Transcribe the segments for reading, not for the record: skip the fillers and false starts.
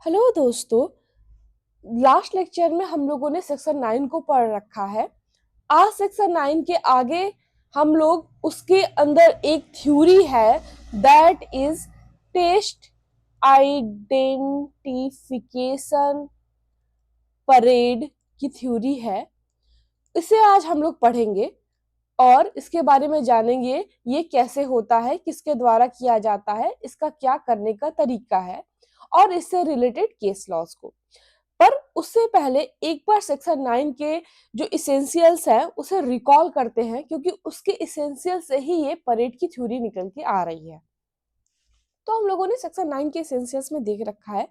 Hello दोस्तों। Last lecture में हम लोगों ने सेक्शन 9 को पढ़ रखा है। आज सेक्शन 9 के आगे हम लोग उसके अंदर एक थ्योरी है that is test identification parade की थ्योरी है। इसे आज हम लोग पढ़ेंगे और इसके बारे में जानेंगे ये कैसे होता है, किसके द्वारा किया जाता है, इसका क्या करने का तरीका है और इससे रिलेटेड केस लॉस को। पर उससे पहले एक बार सेक्शन 9 के जो इसेंशियल्स है उसे रिकॉल करते हैं, क्योंकि उसके इसेंशियल से ही ये परेड की थ्योरी निकल के आ रही है। तो हम लोगों ने सेक्शन 9 के इसेंशियल्स में देख रखा है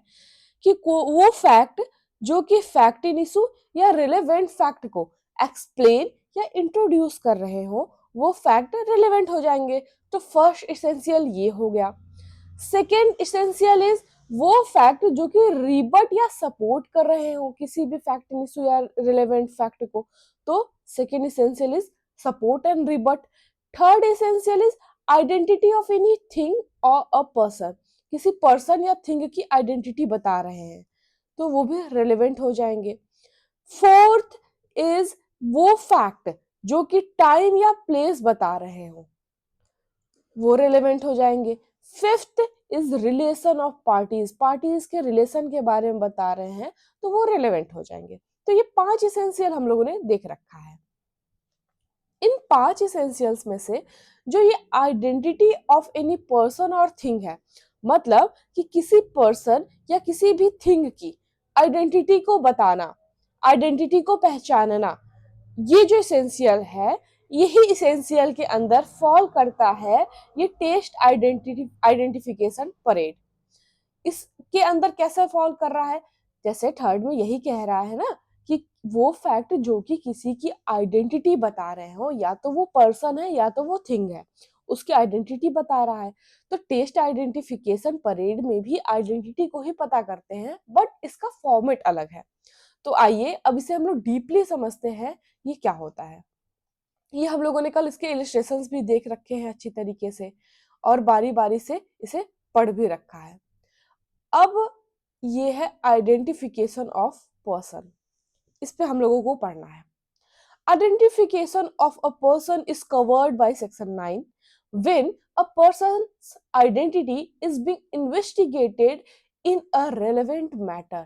कि वो फैक्ट जो कि फैक्ट इन इशू या रिलेवेंट फैक्ट को एक्सप्लेन या इंट्रोड्यूस कर रहे हो वो फैक्ट रिलेवेंट हो जाएंगे। तो फर्स्ट इसेंशियल ये हो गया। सेकेंड इसेंशियल इज वो फैक्ट जो कि रिबट या सपोर्ट कर रहे हो किसी भी फैक्ट इन इशू या रिलेवेंट फैक्ट को। तो second essential is support and रिबट। Third essential is identity of any thing और अ पर्सन। किसी पर्सन या थिंग की आइडेंटिटी बता रहे हैं तो वो भी रिलेवेंट हो जाएंगे। फोर्थ इज वो फैक्ट जो कि टाइम या प्लेस बता रहे हो वो रिलेवेंट हो जाएंगे। Fifth is relation of parties, parties के रिलेशन के बारे में बता रहे हैं तो वो रिलेवेंट हो जाएंगे। तो ये 5 इसेंशियल हम लोगों ने देख रखा है। इन 5 इसेंशियल्स में से जो ये आइडेंटिटी ऑफ एनी पर्सन और थिंग है, मतलब कि किसी पर्सन या किसी भी थिंग की आइडेंटिटी को बताना, आइडेंटिटी को पहचानना, ये जो इसेंशियल है यही इसेंशियल के अंदर फॉल करता है ये टेस्ट आइडेंटिफिकेशन परेड। इसके अंदर कैसे फॉल कर रहा है, जैसे थर्ड में यही कह रहा है ना कि वो फैक्ट जो कि किसी की आइडेंटिटी बता रहे हो, या तो वो पर्सन है या तो वो थिंग है, उसकी आइडेंटिटी बता रहा है। तो टेस्ट आइडेंटिफिकेशन परेड में भी आइडेंटिटी को ही पता करते हैं, बट इसका फॉर्मेट अलग है। तो आइए अब इसे हम लोग डीपली समझते हैं ये क्या होता है। ये हम लोगों ने कल इसके इलिस्ट्रेशंस भी देख रखे हैं अच्छी तरीके से और बारी बारी से इसे पढ़ भी रखा है। अब ये है आइडेंटिफिकेशन ऑफ पर्सन, इस पे हम लोगों को पढ़ना है। Identification of a person is covered by section 9 when a person's identity is being investigated in a relevant matter।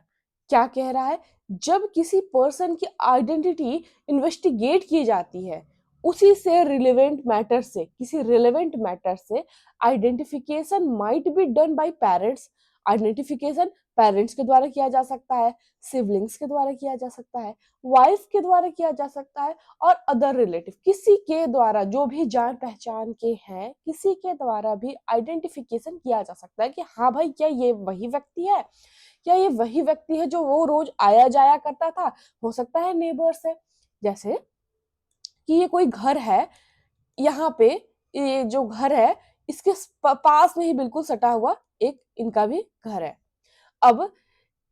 क्या कह रहा है, जब किसी पर्सन की आइडेंटिटी इन्वेस्टिगेट की जाती है उसी से रिलेवेंट मैटर से, किसी रिलेवेंट मैटर से identification might be done by parents. Identification parents के द्वारा किया जा सकता है, सिबलिंग्स के द्वारा किया जा सकता है, वाइफ के द्वारा किया जा सकता है और अदर रिलेटिव, किसी के द्वारा जो भी जान पहचान के हैं किसी के द्वारा भी आइडेंटिफिकेशन किया जा सकता है कि हाँ भाई क्या ये वही व्यक्ति है, क्या ये वही व्यक्ति है जो वो रोज आया जाया करता था। हो सकता है नेबर्स है, जैसे कि ये कोई घर है, यहाँ पे ये जो घर है इसके पास में ही बिल्कुल सटा हुआ एक इनका भी घर है। अब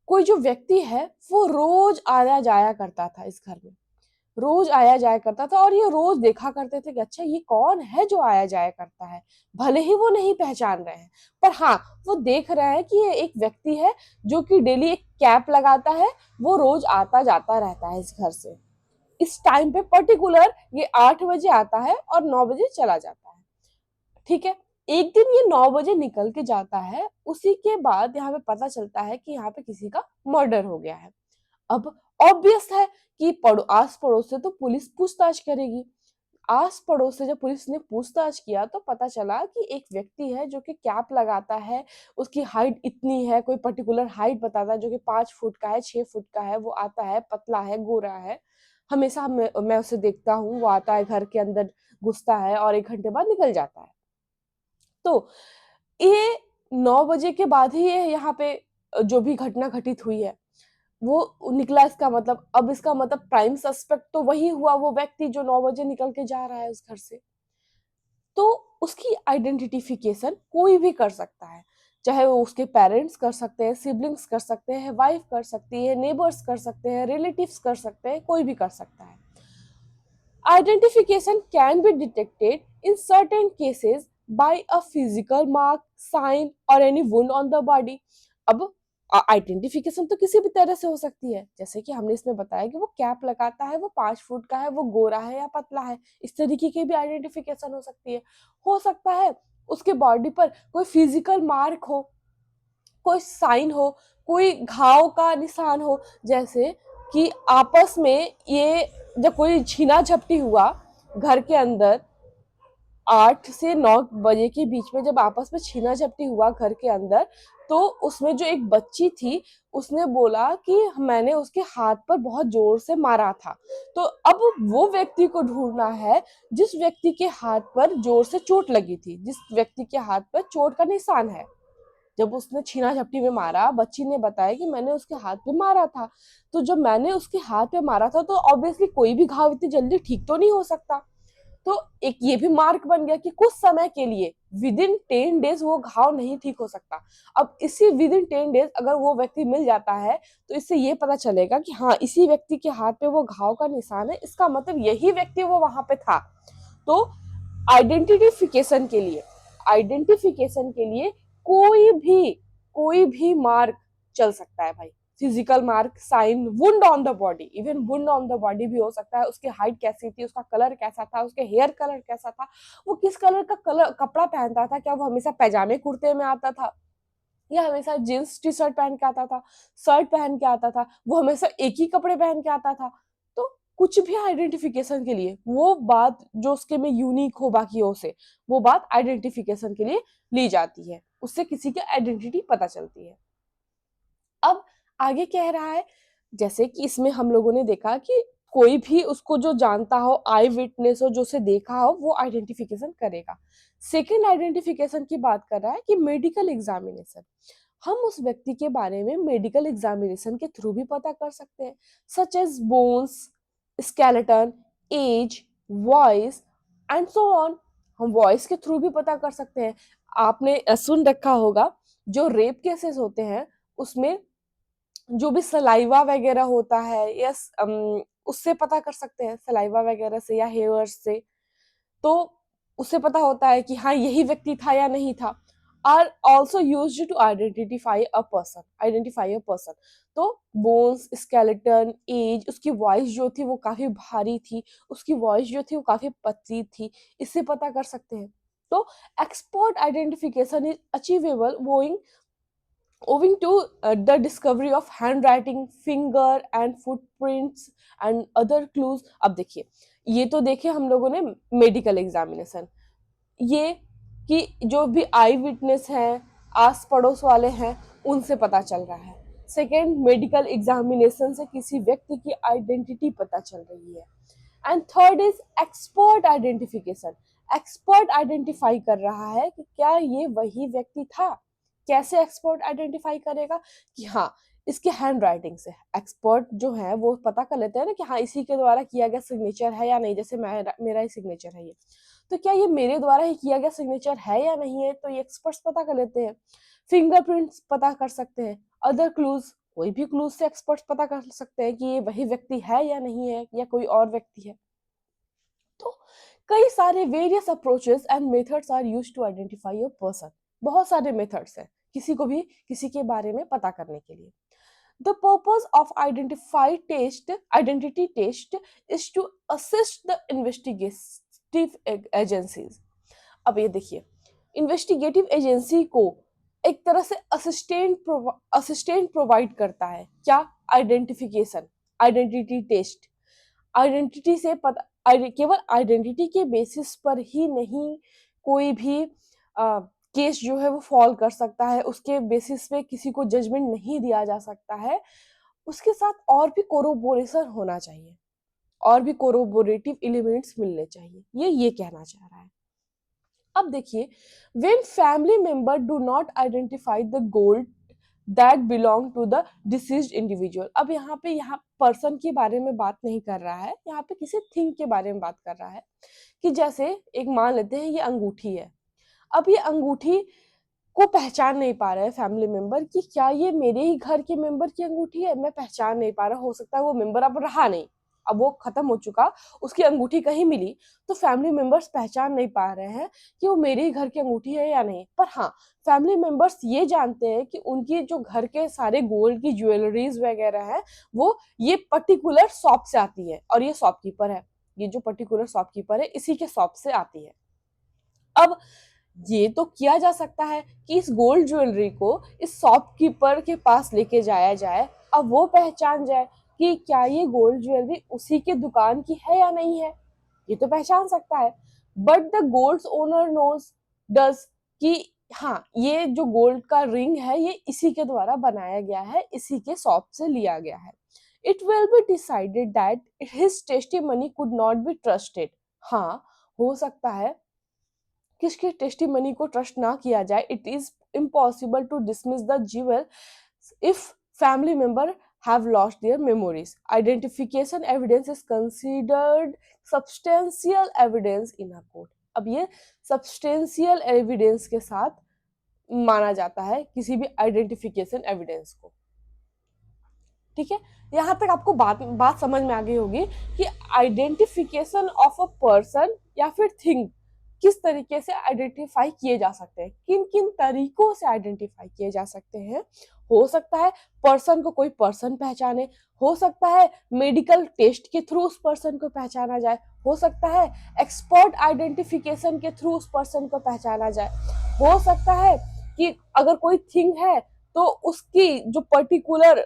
कोई जो व्यक्ति है वो रोज आया जाया करता था इस घर में, रोज आया जाया करता था और ये रोज देखा करते थे कि अच्छा ये कौन है जो आया जाया करता है। भले ही वो नहीं पहचान रहे हैं पर हाँ वो देख रहे हैं कि ये एक व्यक्ति है जो कि डेली एक कैप लगाता है, वो रोज आता जाता रहता है इस घर से। इस टाइम पे पर्टिकुलर ये 8 बजे आता है और 9 बजे चला जाता है। ठीक है, एक दिन ये 9 बजे निकल के जाता है, उसी के बाद यहाँ पे पता चलता है कि यहाँ पे किसी का मर्डर हो गया है। अब ऑब्वियस है कि आस पड़ोस से तो पुलिस पूछताछ करेगी। आस पड़ोस से जब पुलिस ने पूछताछ किया तो पता चला कि एक व्यक्ति है जो कि कैप लगाता है, उसकी हाइट इतनी है, कोई पर्टिकुलर हाइट बताता है जो कि 5 फुट का है, 6 फुट का है, वो आता है, पतला है, गोरा है। हमेशा मैं उसे देखता हूँ, वो आता है घर के अंदर, घुसता है और 1 घंटे बाद निकल जाता है। तो ये 9 बजे के बाद ही ये यहाँ पे जो भी घटना घटित हुई है वो निकला। इसका मतलब अब इसका मतलब प्राइम सस्पेक्ट तो वही हुआ, वो व्यक्ति जो 9 बजे निकल के जा रहा है उस घर से। तो उसकी आइडेंटिफिकेशन कोई भी कर सकता है, चाहे वो उसके पेरेंट्स कर सकते हैं, सिबलिंग्स कर सकते हैं, वाइफ कर सकती है, नेबर्स कर सकते हैं, रिलेटिव्स कर सकते हैं, कोई भी कर सकता है। Identification can be detected in certain cases by a physical mark, sign or any wound on the body। अब आइडेंटिफिकेशन तो किसी भी तरह से हो सकती है, जैसे कि हमने इसमें बताया कि वो कैप लगाता है, वो 5 फुट का है, वो गोरा है या पतला है, इस तरीके की भी आइडेंटिफिकेशन हो सकती है। हो सकता है उसके बॉडी पर कोई फिजिकल मार्क हो, कोई साइन हो, कोई घाव का निशान हो, जैसे कि आपस में ये जब कोई छीना झपटी हुआ घर के अंदर 8 से 9 बजे के बीच में, जब आपस में छीना झपटी हुआ घर के अंदर, तो उसमें जो एक बच्ची थी उसने बोला कि मैंने उसके हाथ पर बहुत जोर से मारा था। तो अब वो व्यक्ति को ढूंढना है जिस व्यक्ति के हाथ पर जोर से चोट लगी थी, जिस व्यक्ति के हाथ पर चोट का निशान है। जब उसने छीना झपटी में मारा, बच्ची ने बताया कि मैंने उसके हाथ पे मारा था। तो जब मैंने उसके हाथ पे मारा था तो ऑब्वियसली कोई भी घाव इतनी जल्दी ठीक तो नहीं हो सकता। तो एक ये भी मार्क बन गया कि कुछ समय के लिए विद इन 10 डेज वो घाव नहीं ठीक हो सकता। अब इसी विद इन 10 डेज अगर वो व्यक्ति मिल जाता है तो इससे ये पता चलेगा कि हाँ, इसी व्यक्ति के हाथ पे वो घाव का निशान है, इसका मतलब यही व्यक्ति वो वहां पे था। तो आइडेंटिफिकेशन के लिए आइडेंटिफिकेशन के लिए कोई भी मार्क चल सकता है भाई। Physical mark, sign, wound on the body, even wound on the body भी हो सकता है। उसकी हाइट कैसी थी, उसका कलर कैसा था, उसके हेयर कलर कैसा था, वो किस कलर का कपड़ा पहनता था, क्या वो हमेशा पैजामे कुर्ते में आता था या हमेशा जींस टी शर्ट पहन के आता था, शर्ट पहन के आता था, वो हमेशा एक ही कपड़े पहन के आता था। तो कुछ भी आइडेंटिफिकेशन के लिए वो बात जो उसके में यूनिक हो बाकियों से, वो बात आइडेंटिफिकेशन के लिए ली जाती है, उससे किसी की आइडेंटिटी पता चलती है। अब आगे कह रहा है, जैसे कि इसमें हम लोगों ने देखा कि कोई भी उसको जो जानता हो, आई विटनेस हो, जो उसे देखा हो, वो आइडेंटिफिकेशन करेगा। सेकेंड आइडेंटिफिकेशन की बात कर रहा है कि मेडिकल एग्जामिनेशन। हम उस व्यक्ति के बारे में मेडिकल एग्जामिनेशन के थ्रू भी पता कर सकते हैं, such as bones, skeleton, age, voice and so on. हम वॉइस के थ्रू भी पता कर सकते हैं। आपने सुन रखा होगा जो रेप केसेस होते हैं उसमें जो भी सलाइवा वगैरह होता है, यस, उससे पता कर सकते हैं, सलाइवा वगैरह से या हेयर्स से। तो उससे पता होता है कि हाँ, यही व्यक्ति था या नहीं था। Are also used to identify a person. तो बोन्स, स्केलेटन, एज, उसकी वॉइस जो थी वो काफी भारी थी, उसकी वॉइस जो थी वो काफी पतली थी, इससे पता कर सकते हैं। तो expert identification is achievable owing to the discovery of handwriting, finger and footprints and other clues। अब देखिए, ये तो देखे हम लोगों ने मेडिकल एग्जामिनेशन, ये कि जो भी आई विटनेस हैं, आस पड़ोस वाले हैं, उनसे पता चल रहा है। सेकेंड, मेडिकल एग्जामिनेशन से किसी व्यक्ति की आइडेंटिटी पता चल रही है। And third is expert identification. Expert identify कर रहा है कि क्या ये वही व्यक्ति था। कैसे एक्सपर्ट आइडेंटिफाई करेगा कि हाँ, इसके हैंड राइटिंग से एक्सपर्ट जो है वो पता कर लेते हैं ना कि हाँ, इसी के द्वारा किया गया सिग्नेचर है या नहीं। जैसे मेरा ही सिग्नेचर है ये, तो क्या ये मेरे द्वारा ही किया गया सिग्नेचर है या नहीं है, तो ये एक्सपर्ट्स पता कर लेते हैं। फिंगरप्रिंट्स पता कर सकते हैं। अदर क्लूज, कोई भी क्लूज से एक्सपर्ट्स पता कर सकते हैं कि ये वही व्यक्ति है या नहीं है या कोई और व्यक्ति है। तो कई सारे various approaches and methods are used to identify a person. बहुत सारे मेथड्स हैं किसी को भी किसी के बारे में पता करने के लिए। The purpose of identity test is to assist the investigative agencies। अब ये देखिए, इन्वेस्टिगेटिव एजेंसी को एक तरह से असिस्टेंट प्रोवाइड करता है क्या, आइडेंटिफिकेशन, आइडेंटिटी टेस्ट। आइडेंटिटी से पता, केवल आइडेंटिटी के बेसिस पर ही नहीं कोई भी केस जो है वो फॉल कर सकता है, उसके बेसिस पे किसी को जजमेंट नहीं दिया जा सकता है। उसके साथ और भी कोरोबोरेशन होना चाहिए, और भी कोरोबोरेटिव एलिमेंट्स मिलने चाहिए, ये कहना चाह रहा है। अब देखिए, when family member do not identify the gold that belong to the deceased individual। अब यहाँ पर्सन के बारे में बात नहीं कर रहा है, यहाँ पे किसी थिंग के बारे में बात कर रहा है कि जैसे एक मान लेते हैं ये अंगूठी है। अब ये अंगूठी को पहचान नहीं पा रहे हैं फैमिली मेंबर कि क्या ये मेरे ही घर के मेंबर की अंगूठी है, मैं पहचान नहीं पा रहा, हो सकता है वो मेंबर अब रहा नहीं, अब वो खत्म हो चुका, उसकी अंगूठी कहीं मिली तो फैमिली मेंबर्स पहचान नहीं पा रहे हैं कि वो मेरे ही घर की अंगूठी है या नहीं। पर हाँ, फैमिली मेंबर्स ये जानते हैं कि उनकी जो घर के सारे गोल्ड की ज्वेलरीज वगैरह है वो ये पर्टिकुलर शॉप से आती है, और ये शॉपकीपर है, ये जो पर्टिकुलर शॉपकीपर है इसी के शॉप से आती है। अब ये तो किया जा सकता है कि इस गोल्ड ज्वेलरी को इस शॉपकीपर के पास लेके जाया जाए, अब वो पहचान जाए कि क्या ये गोल्ड ज्वेलरी उसी के दुकान की है या नहीं है, ये तो पहचान सकता है। But the gold owner knows does कि हाँ, ये जो गोल्ड का रिंग है ये इसी के द्वारा बनाया गया है, इसी के शॉप से लिया गया है। It will be decided that his testimony could not be trusted. हाँ, हो सकता है किसके टेस्टिमनी को ट्रस्ट ना किया जाए। It is impossible to dismiss the jewel if family member have lost their memories. Identification evidence is considered substantial evidence in a court. अब ये substantial evidence के साथ माना जाता है किसी भी identification evidence को। ठीक है, यहाँ तक आपको बात समझ में आ गई होगी कि आइडेंटिफिकेशन ऑफ अ पर्सन या फिर थिंग किस तरीके से आइडेंटिफाई किए जा सकते हैं, किन किन तरीकों से आइडेंटिफाई किए जा सकते हैं। हो सकता है पर्सन को कोई पर्सन पहचाने, हो सकता है मेडिकल टेस्ट के थ्रू उस पर्सन को पहचाना जाए, हो सकता है एक्सपर्ट आइडेंटिफिकेशन के थ्रू उस पर्सन को पहचाना जाए, हो सकता है कि अगर कोई थिंग है तो उसकी जो पर्टिकुलर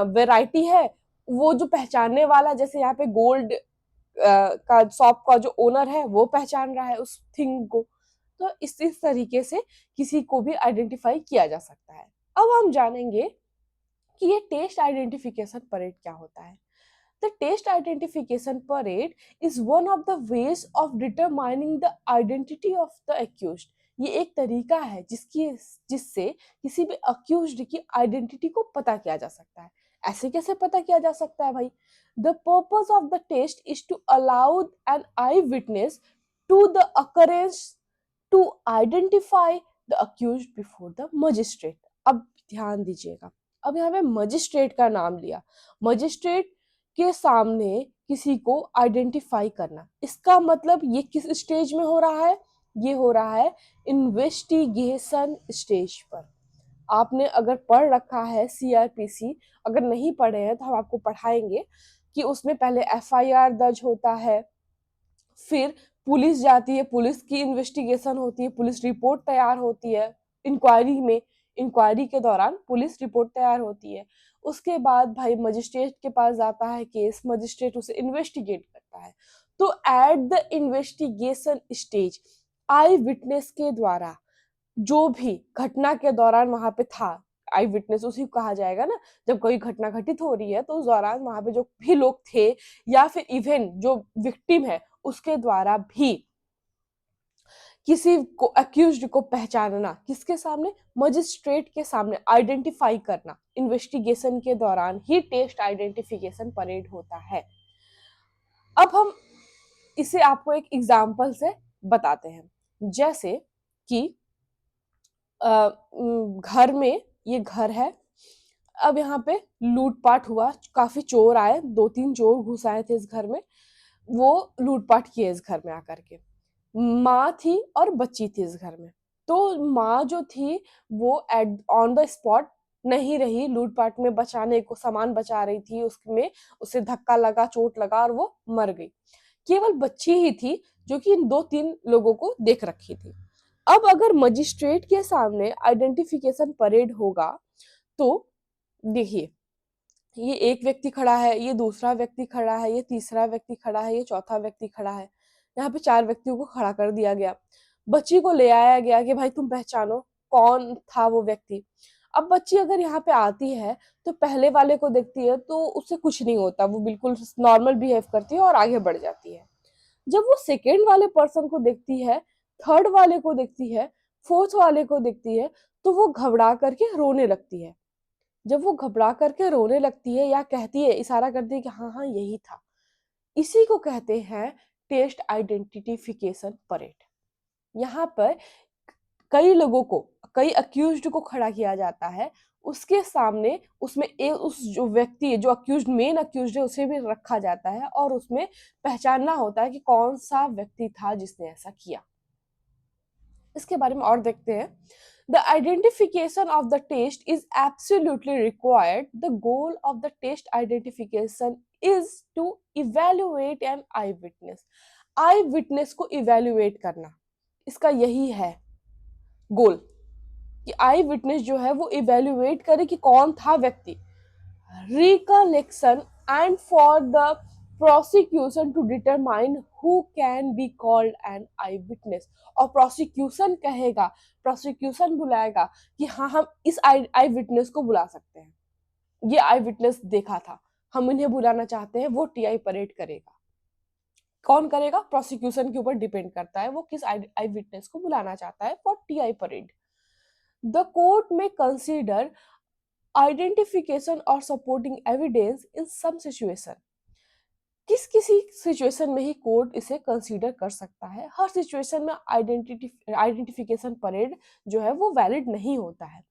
वेराइटी है वो जो पहचानने वाला, जैसे यहाँ पे गोल्ड का शॉप का जो ओनर है वो पहचान रहा है उस थिंग को, तो इस तरीके से किसी को भी आइडेंटिफाई किया जा सकता है। अब हम जानेंगे कि ये टेस्ट आइडेंटिफिकेशन परेड क्या होता है। The test identification parade is one of the ways of determining the identity of the accused. ये एक तरीका है जिससे किसी भी अक्यूज्ड की आइडेंटिटी को पता किया जा सकता है। ऐसे कैसे पता किया जा सकता है भाई? The purpose of the test is to allow an eye witness to the occurrence to identify the accused before the magistrate. अब ध्यान दीजिएगा, अब यहाँ पे मजिस्ट्रेट का नाम लिया, मजिस्ट्रेट के सामने किसी को आइडेंटिफाई करना, इसका मतलब ये किस स्टेज में हो रहा है? ये हो रहा है इन्वेस्टिगेशन स्टेज पर। आपने अगर पढ़ रखा है सीआरपीसी, अगर नहीं पढ़े हैं तो हम आपको पढ़ाएंगे कि उसमें पहले एफआईआर दर्ज होता है, फिर पुलिस जाती है, पुलिस की इन्वेस्टिगेशन होती है, पुलिस रिपोर्ट तैयार होती है, इंक्वायरी में, इंक्वायरी के दौरान पुलिस रिपोर्ट तैयार होती है, उसके बाद भाई मजिस्ट्रेट के पास जाता है केस, मजिस्ट्रेट उसे इन्वेस्टिगेट करता है। तो at the investigation stage I witness के द्वारा जो भी घटना के दौरान वहां पे था, आई विटनेस उसी को कहा जाएगा ना, जब कोई घटना घटित हो रही है तो उस दौरान वहां पे जो भी लोग थे या फिर इवन जो विक्टिम है उसके द्वारा भी किसी को अक्यूज्ड को पहचानना, किसके सामने? मजिस्ट्रेट के सामने आइडेंटिफाई करना, इन्वेस्टिगेशन के दौरान ही टेस्ट आइडेंटिफिकेशन परेड होता है। अब हम इसे आपको एक एग्जाम्पल से बताते हैं, जैसे कि घर में, ये घर है, अब यहाँ पे लूटपाट हुआ, काफी चोर आए, 2-3 चोर घुस आए थे इस घर में, वो लूटपाट किए इस घर में आकर के। माँ थी और बच्ची थी इस घर में, तो माँ जो थी वो ऑन द स्पॉट नहीं रही, लूटपाट में बचाने को सामान बचा रही थी, उसमें उसे धक्का लगा, चोट लगा और वो मर गई। केवल बच्ची ही थी जो कि इन 2-3 लोगों को देख रखी थी। अब अगर मजिस्ट्रेट के सामने आइडेंटिफिकेशन परेड होगा तो देखिए, ये एक व्यक्ति खड़ा है, ये दूसरा व्यक्ति खड़ा है, ये तीसरा व्यक्ति खड़ा है, ये चौथा व्यक्ति खड़ा है, यहाँ पे 4 व्यक्तियों को खड़ा कर दिया गया। बच्ची को ले आया गया कि भाई तुम पहचानो कौन था वो व्यक्ति। अब बच्ची अगर यहाँ पे आती है तो पहले वाले को देखती है तो उससे कुछ नहीं होता, वो बिल्कुल नॉर्मल बिहेव करती है और आगे बढ़ जाती है। जब वो सेकेंड वाले पर्सन को देखती है, थर्ड वाले को देखती है, फोर्थ वाले को देखती है, तो वो घबरा करके रोने लगती है। जब वो घबरा करके रोने लगती है या कहती है, इशारा करती है कि हाँ हाँ यही था, इसी को कहते हैं टेस्ट आइडेंटिफिकेशन परेड। यहाँ पर कई लोगों को, कई अक्यूज्ड को खड़ा किया जाता है, उसके सामने उसमें उस जो व्यक्ति है, जो अक्यूज्ड, मेन अक्यूज्ड है, उसे भी रखा जाता है और उसमें पहचानना होता है कि कौन सा व्यक्ति था जिसने ऐसा किया। इसके बारे में और देखते हैं। The identification of the test is absolutely required. The goal of the test identification is to evaluate an eyewitness. Eyewitness को evaluate करना, इसका यही है गोल, कि आई विटनेस जो है वो इवेल्युएट करे कि कौन था व्यक्ति। Recollection and for the prosecution to determine who can be called an eye witness. और प्रोसिक्यूशन कहेगा, प्रोसिक्यूशन बुलाएगा कि हाँ हम इस आई विटनेस को बुला सकते हैं, ये आई विटनेस देखा था, हम इन्हें बुलाना चाहते हैं, वो टीआई परेड करेगा। कौन करेगा? प्रोसिक्यूशन के ऊपर डिपेंड करता है वो किस आई विटनेस को बुलाना चाहता है for TI parade. The court may consider identification or supporting evidence in some situation. किसी सिचुएशन में ही कोर्ट इसे कंसीडर कर सकता है, हर सिचुएशन में आइडेंटिफिकेशन परेड जो है वो वैलिड नहीं होता है।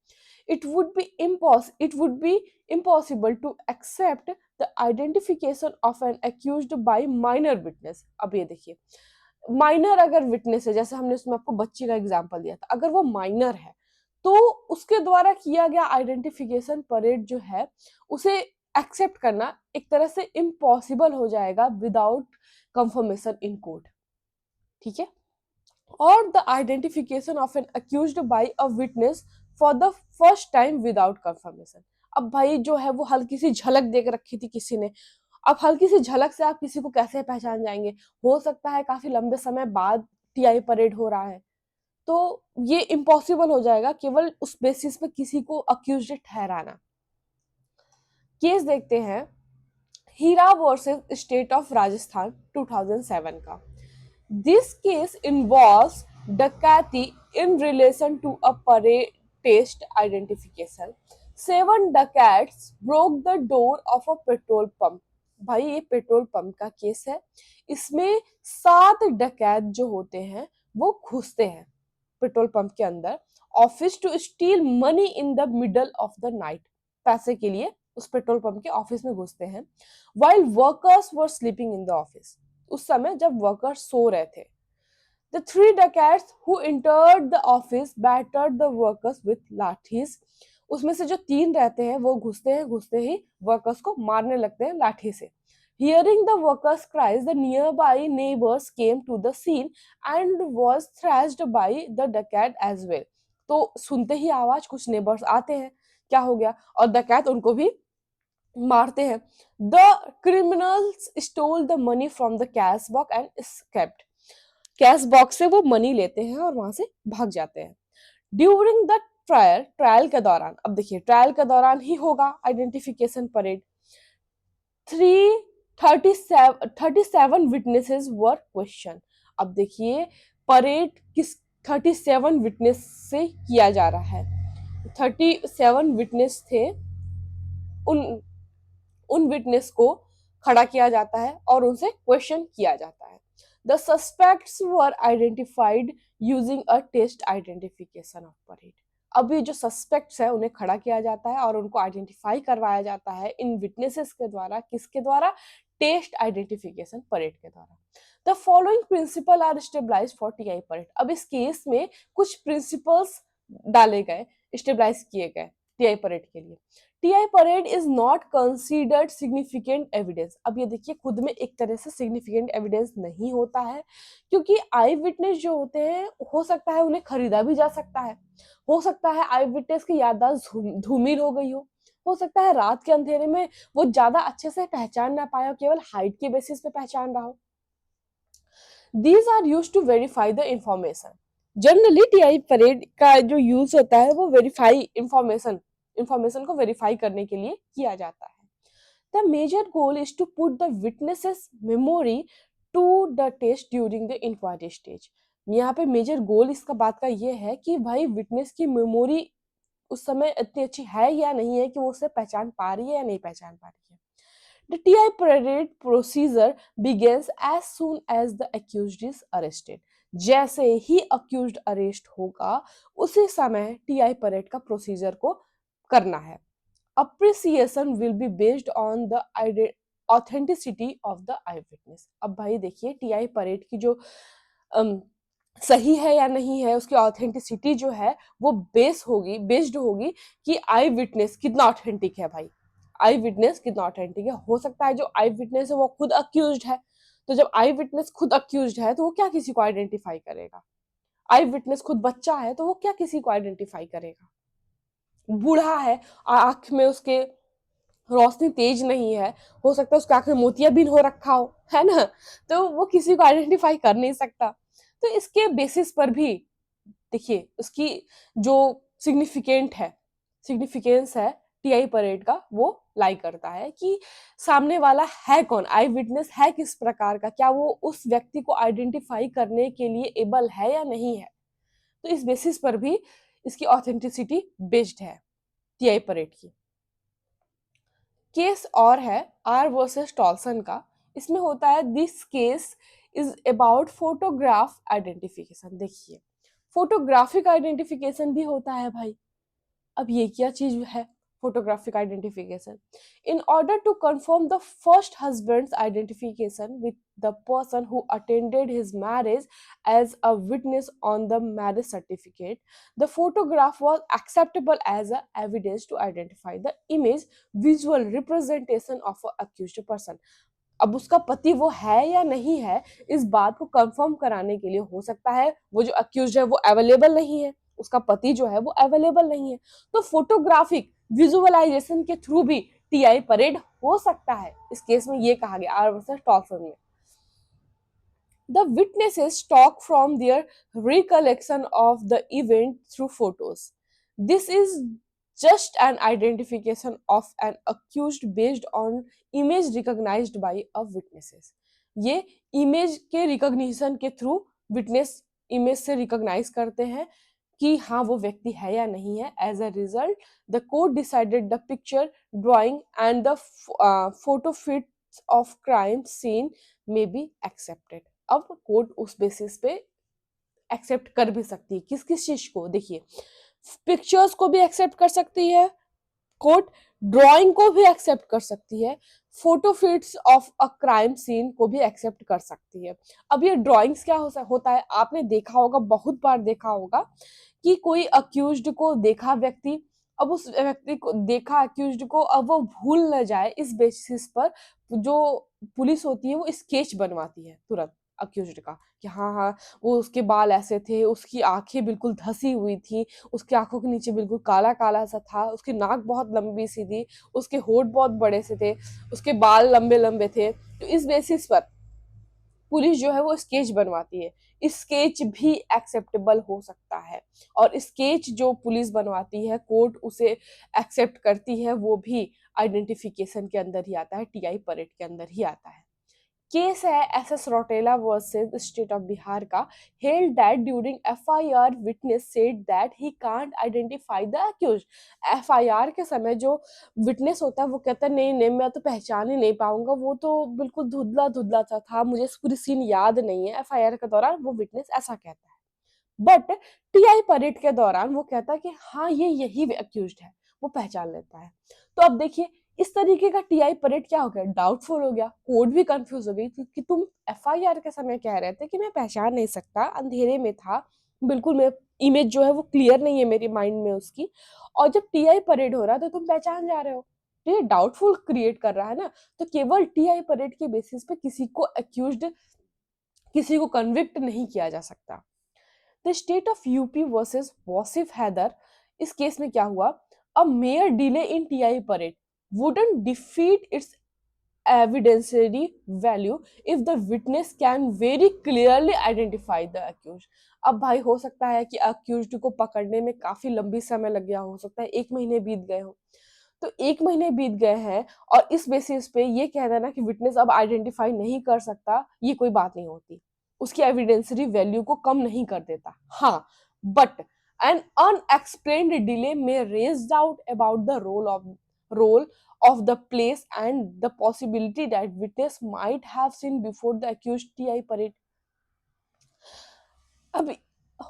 It would be impossible to accept the identification of an accused by minor witness. अब ये देखिए, माइनर अगर विटनेस है, जैसे हमने उसमें आपको बच्ची का एग्जांपल दिया था, अगर वो माइनर है तो उसके द्वारा किया गया आइडेंटिफिकेशन परेड जो है उसे एक्सेप्ट करना एक तरह से इम्पॉसिबल हो जाएगा विदाउट कंफर्मेशन इन कोर्ट। ठीक है। और the identification of an accused by a witness for the first time without confirmation. अब भाई जो है वो हल्की सी झलक देख रखी थी किसी ने, अब हल्की सी झलक से आप किसी को कैसे पहचान जाएंगे? हो सकता है काफी लंबे समय बाद टीआई परेड हो रहा है, तो ये इम्पॉसिबल हो जाएगा केवल उस बेसिस पे किसी को अक्यूज्ड ठहराना। केस देखते हैं Heera versus state of Rajasthan 2007 का। दिस केस इन्वॉल्व्स डकैती in relation to a parade test identification. 7 dacoits broke the door of a petrol pump. भाई ये पेट्रोल पंप का केस है, इसमें 7 डकैत जो होते हैं वो घुसते हैं पेट्रोल पंप के अंदर, office to steal money in the middle of the night. पैसे के लिए उस पेट्रोल पंप के ऑफिस में घुसते हैं। While workers were sleeping in the office, उस समय जब वर्कर्स सो रहे थे। The 3 dacoits who entered the office battered the workers with lathis. उसमें से जो 3 रहते हैं वो घुसते ही वर्कर्स को मारने लगते हैं लाठी से। Hearing the workers' cries, the nearby neighbors came to the scene and was thrashed by the dacoit as well. तो सुनते ही आवाज कुछ नेबर्स आते हैं, क्या हो गया, और डकैत उनको भी मारते हैं। The criminals stole the money from the cash box and escaped. Cash box से वो मनी लेते हैं और वहां से भाग जाते हैं। ड्यूरिंग द ट्रायल के दौरान, अब देखिए ट्रायल के दौरान ही होगा आइडेंटिफिकेशन परेड। 37 विटनेसेस वर क्वेश्चन। अब देखिए परेड किस 37 विटनेस से किया जा रहा है। 37 विटनेस थे, उन विटनेस को खड़ा किया जाता है और उनसे क्वेश्चन किया जाता है। The suspects were identified using a test identification of parade. अब ये जो सस्पेक्ट्स है उन्हें खड़ा किया जाता है और उनको आइडेंटिफाई करवाया जाता है इन विटनेसेस के द्वारा। किसके द्वारा? टेस्ट आइडेंटिफिकेशन परेड के द्वारा। The following principle are stabilise for TI parade. अब इस केस में कुछ प्रिंसिपल्स डाले गए, स्टेबलाइज किए गए टीआई परेड के लिए। TI parade is not considered significant evidence. अब ये देखिए खुद में एक तरह से सिग्निफिकेंट एविडेंस नहीं होता है, क्योंकि आई विटनेस जो होते हैं हो सकता है उन्हें खरीदा भी जा सकता है, हो सकता है आई विटनेस की याददाश्त धूमिल हो गई हो सकता है रात के अंधेरे में वो ज्यादा अच्छे से पहचान ना पाया, केवल हाइट के बेसिस पे पहचान रहा हो। These are used to verify the information. Generally TI parade का जो यूज होता है वो वेरीफाई इंफॉर्मेशन को वेरीफाई करने के लिए किया जाता है। The major goal is to put the witnesses memory to the test during the inquiry stage. यहाँ पे मेजर गोल इसका बात का ये है कि भाई विटनेस की मेमोरी उस समय इतनी अच्छी है या नहीं है कि वो उसे पहचान पा रही है या नहीं पहचान पा रही है। The TI parade procedure begins as soon as the accused is arrested. जैसे ही accused अरेस्ट होगा उसी समय टीआई परेड का प्रोसीजर को करना है। Appreciation will be based on the authenticity of the I witness. अब भाई देखिए टीआई परेड की जो सही है या नहीं है, उसकी ऑथेंटिसिटी जो है वो बेस्ड होगी कि आई विटनेस कितना ऑथेंटिक है भाई। आई विटनेस कितना ऑथेंटिक है। हो सकता है जो आई विटनेस है वो खुद अक्यूज्ड है, तो जब आई विटनेस खुद अक्यूज्ड है तो वो क्या किसी को आइडेंटिफाई करेगा। आई विटनेस खुद बच्चा है तो वो क्या किसी को आइडेंटिफाई करेगा। बूढ़ा है, आंख में उसके रोशनी तेज नहीं है, हो सकता है उसके आंख में मोतियाबिंद हो रखा हो, है ना, तो वो किसी को आइडेंटिफाई कर नहीं सकता। तो इसके बेसिस पर भी देखिए उसकी जो सिग्निफिकेंस है टीआई परेड का, वो लाई करता है कि सामने वाला है कौन, आई विटनेस है किस प्रकार का, क्या वो उस व्यक्ति को आइडेंटिफाई करने के लिए एबल है या नहीं है। तो इस बेसिस पर भी इसकी ऑथेंटिसिटी बेस्ड है टीआई परेड की। केस और है आर वर्सेस टॉल्सन का। इसमें होता है this case is about photograph identification. देखिए फोटोग्राफिक आइडेंटिफिकेशन भी होता है भाई। अब ये क्या चीज है photographic identification. In order to confirm the first husband's identification with the person who attended his marriage as a witness on the marriage certificate, the photograph was acceptable as a evidence to identify the image visual representation of a accused person। अब उसका पति वो है या नहीं है, इस बात को कंफर्म कराने के लिए हो सकता है वो जो अक्यूज है वो अवेलेबल नहीं है, उसका पति जो है वो अवेलेबल नहीं है, तो फोटोग्राफिक विजुअलाइजेशन के थ्रू भी टीआई परेड हो सकता है। इस केस में ये कहा गया आर वर्सेस टॉल्सन में। The witnesses talk from their recollection of the event through photos. This is just an identification of an accused based on image recognized by a witnesses। ये इमेज के रिकॉग्निशन के through witness image से recognise करते हैं कि हाँ वो व्यक्ति है या नहीं है। As a result the court decided the picture drawing and the photo fits of crime scene may be accepted. अब कोर्ट उस बेसिस पे एक्सेप्ट कर भी सकती है किस किस चीज को। देखिए पिक्चर्स को भी एक्सेप्ट कर सकती है कोर्ट, ड्राइंग को भी एक्सेप्ट कर सकती है, photo fits of a crime scene को भी एक्सेप्ट कर सकती है। अब ये ड्राइंग्स क्या होता है, आपने देखा होगा, बहुत बार देखा होगा कि कोई अक्यूज्ड को देखा व्यक्ति, अब उस व्यक्ति को देखा अक्यूज्ड को, अब वो भूल न जाए इस बेसिस पर जो पुलिस होती है वो स्केच बनवाती है तुरंत अक्यूज्ड का कि हाँ हाँ वो उसके बाल ऐसे थे, उसकी आंखें बिल्कुल धसी हुई थी, उसकी आंखों के नीचे बिल्कुल काला काला सा था, उसकी नाक बहुत लंबी सी थी, उसके होठ बहुत बड़े से थे, उसके बाल लंबे लंबे थे। तो इस बेसिस पर पुलिस जो है वो स्केच बनवाती है। स्केच भी एक्सेप्टेबल हो सकता है, और स्केच जो पुलिस बनवाती है कोर्ट उसे एक्सेप्ट करती है, वो भी आइडेंटिफिकेशन के अंदर ही आता है, टीआई परेड के अंदर ही आता है। केस है SS Rotela versus state of Bihar का। Held that during FIR witness said that he can't identify the accused. FIR के समय जो विटनेस होता है वो कहता है नहीं नहीं मैं तो पहचान ही नहीं पाऊंगा, वो तो बिल्कुल धुंधला धुंधला सा था, मुझे पूरी सीन याद नहीं है। एफआईआर के दौरान वो विटनेस ऐसा कहता है, बट टीआई परेड के दौरान वो कहता है कि हाँ ये यही अक्यूज्ड है, वो पहचान लेता है। तो अब देखिए इस तरीके का टीआई परेड क्या हो गया, डाउटफुल हो गया, कोर्ट भी कंफ्यूज हो गई कि तुम एफआईआर के समय कह रहे थे कि मैं पहचान नहीं सकता, अंधेरे में था, बिल्कुल मैं इमेज जो है वो क्लियर नहीं है मेरे माइंड में उसकी, और जब टीआई परेड हो रहा है तो तुम पहचान जा रहे हो, तो ये डाउटफुल क्रिएट कर रहा है ना। तो केवल टीआई परेड के बेसिस पे किसी को अक्यूज्ड, किसी को कन्विक्ट नहीं किया जा सकता। The state of UP versus Wasif Haider. इस केस में क्या हुआ, a mere delay in TI parade wouldn't defeat its evidentiary value if the witness can very clearly identify the accused। अब भाई हो सकता है कि अक्यूज्ड को पकड़ने में काफी लंबी समय लग गया, हो सकता है 1 महीने बीत गए हो, तो 1 महीने बीत गए हैं और इस बेसिस पे ये कह देना कि विटनेस अब आइडेंटिफाई नहीं कर सकता, ये कोई बात नहीं होती, उसकी एविडेंसरी वैल्यू को कम नहीं कर देता। हाँ but an unexplained delay may raise doubt about the role of the place and the possibility that witness might have seen before the accused TI parade। अब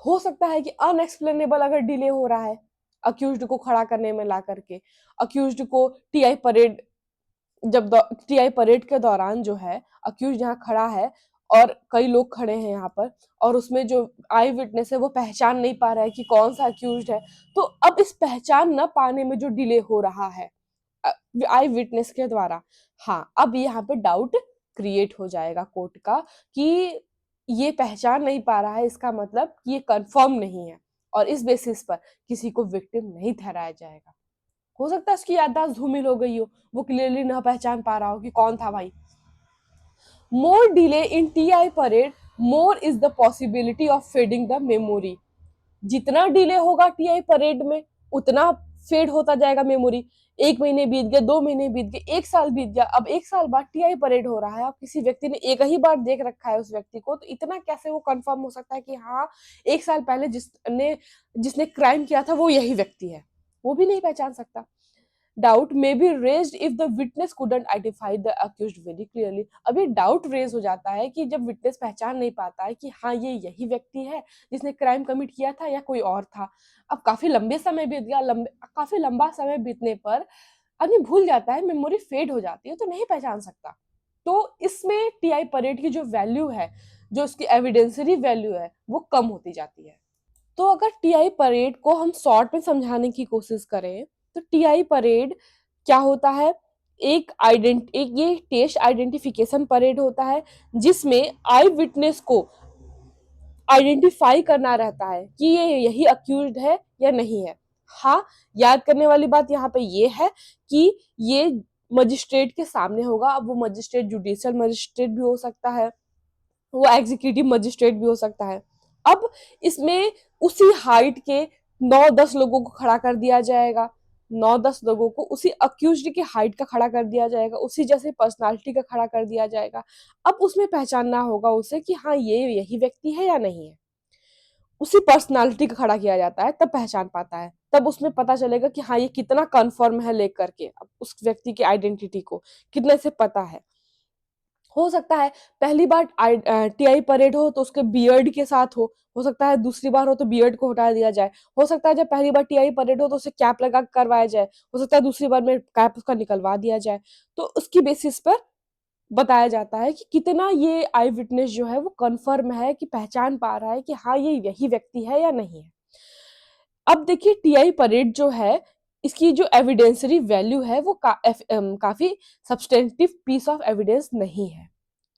हो सकता है कि अनएक्सप्लेनेबल अगर डिले हो रहा है, अक्यूज्ड को खड़ा करने में ला करके, अक्यूज्ड को टीआई परेड, जब टीआई परेड के दौरान जो है अक्यूज यहाँ खड़ा है और कई लोग खड़े हैं यहाँ पर, और उसमें जो आई विटनेस है वो पहचान नहीं पा रहा है कि कौन सा अक्यूज है। तो अब इस पहचान न पाने में जो डिले हो रहा है आई विटनेस के द्वारा, हाँ, अब यहाँ पे डाउट क्रिएट हो जाएगा कोर्ट का कि ये पहचान नहीं पा रहा है, इसका मतलब कि ये कंफर्म नहीं है, और इस बेसिस पर किसी को विक्टिम नहीं ठहराया जाएगा। हो सकता है उसकी याददाश्त धूमिल हो गई हो, वो क्लियरली ना पहचान पा रहा हो कि कौन था भाई। मोर delay in TI parade, more is the possibility of fading the memory. जितना डिले होगा टीआई परेड में उतना फेड होता जाएगा मेमोरी। 1 महीने बीत गए, 2 महीने बीत गए, 1 साल बीत गया, अब 1 साल बाद टीआई परेड हो रहा है। अब किसी व्यक्ति ने एक ही बार देख रखा है उस व्यक्ति को, तो इतना कैसे वो कंफर्म हो सकता है कि हाँ 1 साल पहले जिसने क्राइम किया था वो यही व्यक्ति है? वो भी नहीं पहचान सकता। Doubt may be raised if the witness couldn't identify the accused very clearly. अब ये डाउट रेज हो जाता है कि जब विटनेस पहचान नहीं पाता है कि हाँ ये यही व्यक्ति है जिसने क्राइम कमिट किया था या कोई और था। अब काफी लंबे समय बीत गया, काफी लंबा समय बीतने पर आदमी भूल जाता है, मेमोरी फेड हो जाती है, तो नहीं पहचान सकता। तो इसमें टीआई परेड की जो वैल्यू है, जो उसकी एविडेंसरी वैल्यू है, वो कम होती जाती है। तो अगर टीआई परेड को हम शॉर्ट में समझाने की कोशिश करें, तो टीआई परेड क्या होता है? एक ये टेस्ट आइडेंटिफिकेशन परेड होता है जिसमें आई विटनेस को आइडेंटिफाई करना रहता है कि ये यही अक्यूज्ड है या नहीं है। हाँ, याद करने वाली बात यहाँ पे ये है कि ये मजिस्ट्रेट के सामने होगा। अब वो मजिस्ट्रेट जुडिशियल मजिस्ट्रेट भी हो सकता है, वो एग्जीक्यूटिव मजिस्ट्रेट भी हो सकता है। अब इसमें उसी हाइट के 9-10 लोगों को खड़ा कर दिया जाएगा, 9-10 लोगों को उसी अक्यूज्ड की हाइट का खड़ा कर दिया जाएगा, उसी जैसे पर्सनालिटी का खड़ा कर दिया जाएगा। अब उसमें पहचानना होगा उसे कि हाँ ये यही व्यक्ति है या नहीं है। उसी पर्सनालिटी का खड़ा किया जाता है, तब पहचान पाता है, तब उसमें पता चलेगा कि हाँ ये कितना कन्फर्म है लेकर के अब उस व्यक्ति की आइडेंटिटी को कितने से पता है। हो सकता है पहली बार टीआई परेड हो तो उसके बियर्ड के साथ हो सकता है दूसरी बार हो तो बियर्ड को हटा दिया जाए, हो सकता है जब पहली बार टीआई परेड हो तो उसे कैप लगा करवाया जाए, हो सकता है दूसरी बार में कैप उसका निकलवा दिया जाए। तो उसकी बेसिस पर बताया जाता है कि कितना ये आई विटनेस जो है वो कंफर्म है कि पहचान पा रहा है कि हाँ ये यही व्यक्ति है या नहीं है। अब देखिए टीआई परेड जो है, इसकी जो एविडेंसरी वैल्यू है वो काफी सब्सटेंटिव पीस ऑफ एविडेंस नहीं है।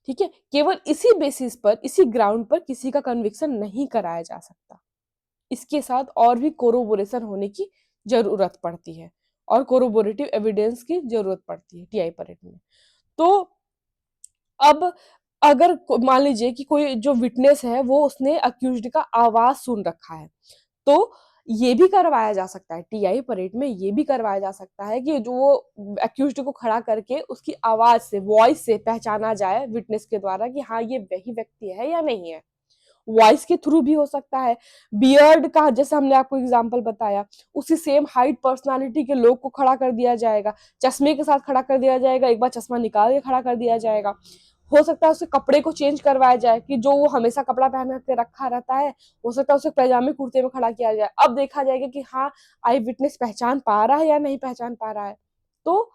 ठीक है, केवल इसी बेसिस पर, इसी ग्राउंड पर किसी का कन्विक्शन नहीं कराया जा सकता। इसके साथ और भी कोरोबोरेशन होने की जरूरत पड़ती है और कोरोबोरेटिव एविडेंस की जरूरत पड़ती है टीआई परेड में। तो अब अगर मान लीजिए कि कोई जो विटनेस है वो उसने अक्यूज्ड का आवाज सुन रखा है, तो ये भी करवाया जा सकता है टीआई परेड में, ये भी करवाया जा सकता है कि जो वो अक्यूज्ड को खड़ा करके उसकी आवाज से, वॉइस से पहचाना जाए विटनेस के द्वारा कि हाँ ये वही व्यक्ति है या नहीं है। वॉइस के थ्रू भी हो सकता है, बियर्ड का जैसे हमने आपको एग्जांपल बताया, उसी सेम हाइट पर्सनालिटी के लोग को खड़ा कर दिया जाएगा, चश्मे के साथ खड़ा कर दिया जाएगा, एक बार चश्मा निकाल के खड़ा कर दिया जाएगा। हो सकता है उसके कपड़े को चेंज करवाया जाए कि जो वो हमेशा कपड़ा पहन के रखा रहता है, हो सकता है उसे पैजामे कुर्ते में खड़ा किया जाए। अब देखा जाएगा कि हाँ आई विटनेस पहचान पा रहा है या नहीं पहचान पा रहा है। तो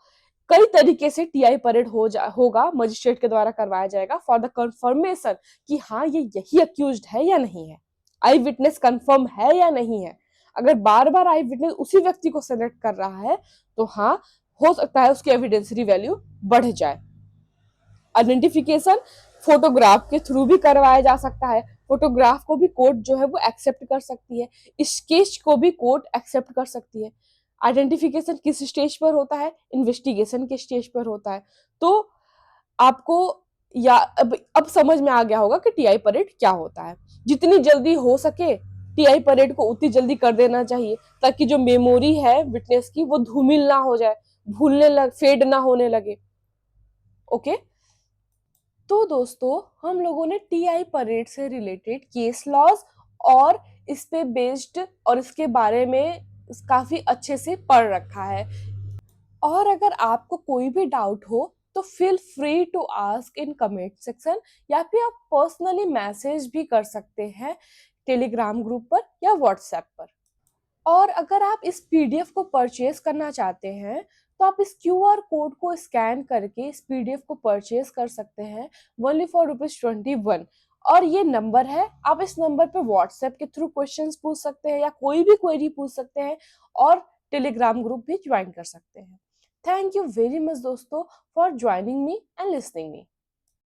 कई तरीके से टीआई परेड होगा, मजिस्ट्रेट के द्वारा करवाया जाएगा फॉर द कंफर्मेशन कि हाँ ये यही अक्यूज्ड है या नहीं है, आई विटनेस कंफर्म है या नहीं है। अगर बार बार आई विटनेस उसी व्यक्ति को सेलेक्ट कर रहा है तो हाँ हो सकता है उसकी एविडेंसरी वैल्यू बढ़ जाए। आइडेंटिफिकेशन फोटोग्राफ के थ्रू भी करवाया जा सकता है, फोटोग्राफ को भी कोर्ट जो है वो एक्सेप्ट कर सकती है, स्केच को भी कोर्ट एक्सेप्ट कर सकती है। आइडेंटिफिकेशन किस स्टेज पर होता है? इन्वेस्टिगेशन के स्टेज पर होता है। तो आपको या अब समझ में आ गया होगा कि टीआई परेड क्या होता है। जितनी जल्दी हो सके टीआई परेड को उतनी जल्दी कर देना चाहिए ताकि जो मेमोरी है विटनेस की वो धूमिल ना हो जाए, फेड ना होने लगे। ओके, तो दोस्तों हम लोगों ने टीआई परेड से रिलेटेड केस लॉज और इस पे बेस्ड और इसके बारे में काफी अच्छे से पढ़ रखा है। और अगर आपको कोई भी डाउट हो तो feel free to ask in comment section, या फिर आप पर्सनली मैसेज भी कर सकते हैं टेलीग्राम ग्रुप पर या व्हाट्सएप पर। और अगर आप इस पीडीएफ को परचेज करना चाहते हैं तो आप इस क्यूआर कोड को स्कैन करके इस पीडीएफ को परचेज कर सकते हैं ओनली फॉर ₹21। और ये नंबर है, आप इस नंबर पे व्हाट्सएप के थ्रू क्वेश्चंस पूछ सकते हैं या कोई भी क्वेरी पूछ सकते हैं और टेलीग्राम ग्रुप भी ज्वाइन कर सकते हैं। थैंक यू वेरी मच दोस्तों for joining me and listening me.